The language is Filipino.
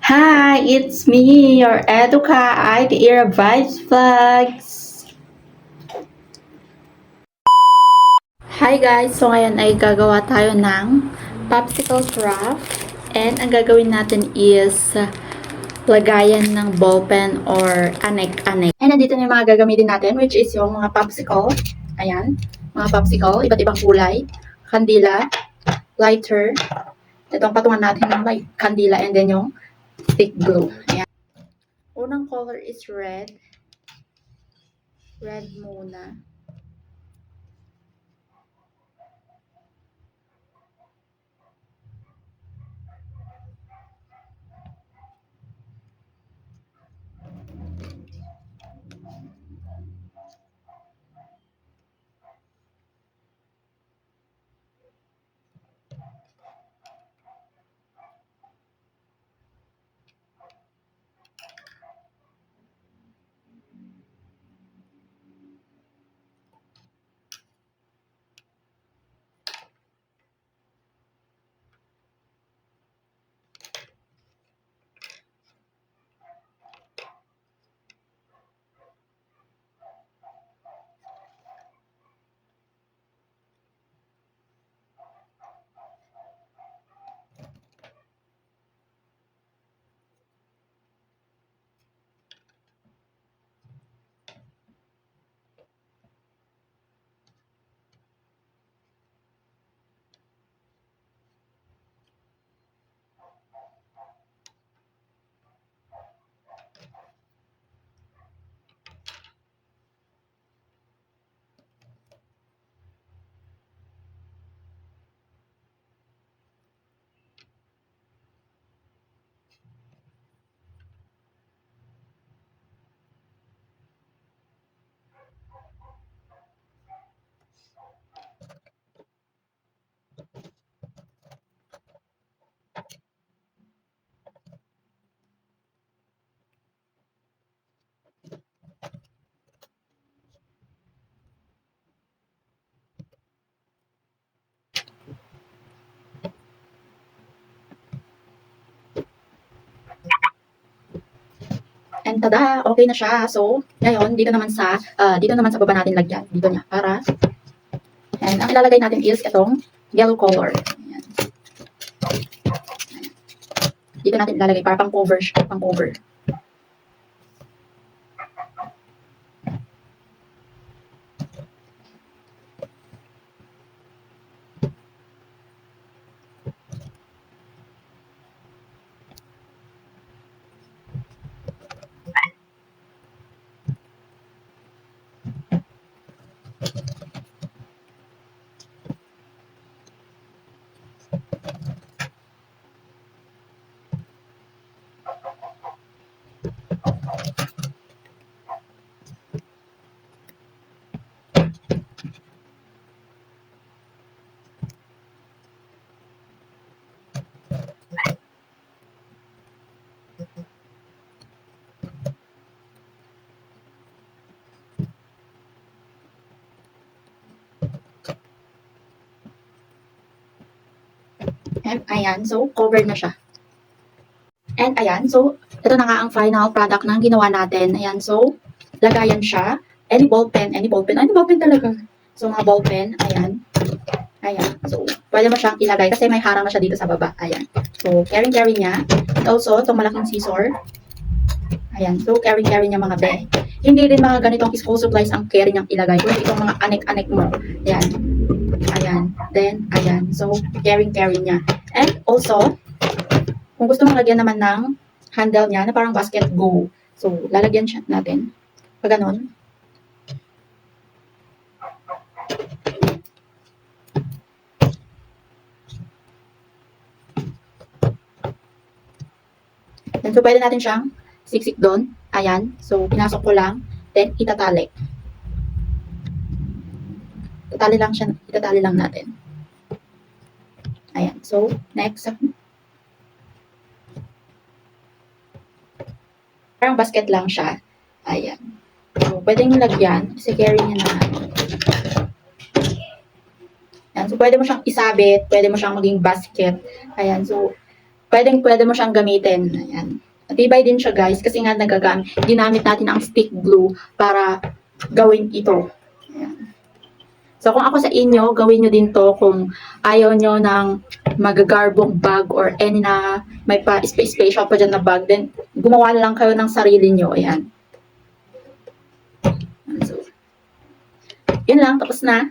Hi, it's me, your Educa Idea Vice Vlogs. Hi guys, so ngayon ay gagawa tayo ng popsicle craft. And ang gagawin natin is lagayan ng ballpen or anek-anek. And nandito na yung mga gagamitin natin, which is yung mga popsicle. Ayan, mga popsicle, iba't ibang kulay, kandila, lighter. Itong patungan natin ng may kandila and then yung stick glue. Ayan. Unang color is red. Red muna. And tada, okay na siya. So, ngayon, dito naman sa baba natin lagyan. Dito niya, para. And ang ilalagay natin is itong yellow color. Ayan. Dito natin ilalagay para pang cover siya, pang cover. And ayan, so covered na siya. And ayan, so ito na nga ang final product ng ginawa natin. Ayan, so lagayan siya. Any ballpen talaga. So mga ballpen, ayan. Ayan, so pwede mo siyang ilagay kasi may harang na siya dito sa baba. Ayan. So carry niya. And also, itong malaking scissor. Ayan, so carry niya mga be. Hindi rin mga ganitong school supplies ang carry niyang ilagay. Kundi itong mga anek-anek mo. Ayan. Ayan. Then, ayan. So, carry niya. And also, kung gusto mong lagyan naman ng handle niya na parang basket, go. So, lalagyan siya natin. Pag ganon. Then, so, pwede natin siyang siksik doon. Ayan. So, pinasok ko lang. Then, itatali. Itatali lang natin. Ayan. So, next. Parang basket lang siya. Ayan. So, pwedeng lagyan. Kasi carry niya na. Ayan. So, pwede mo siyang isabit. Pwede mo siyang maging basket. Ayan. So, pwede mo siyang gamitin. Ayan. Matibay din siya guys kasi nga ginamit natin ang stick glue para gawin ito. Ayan. So kung ako sa inyo, gawin nyo din to kung ayaw nyo ng magagarbong bag or any na may pa special pa dyan na bag, then gumawa lang kayo ng sarili nyo. Ayan. So, yun lang, tapos na.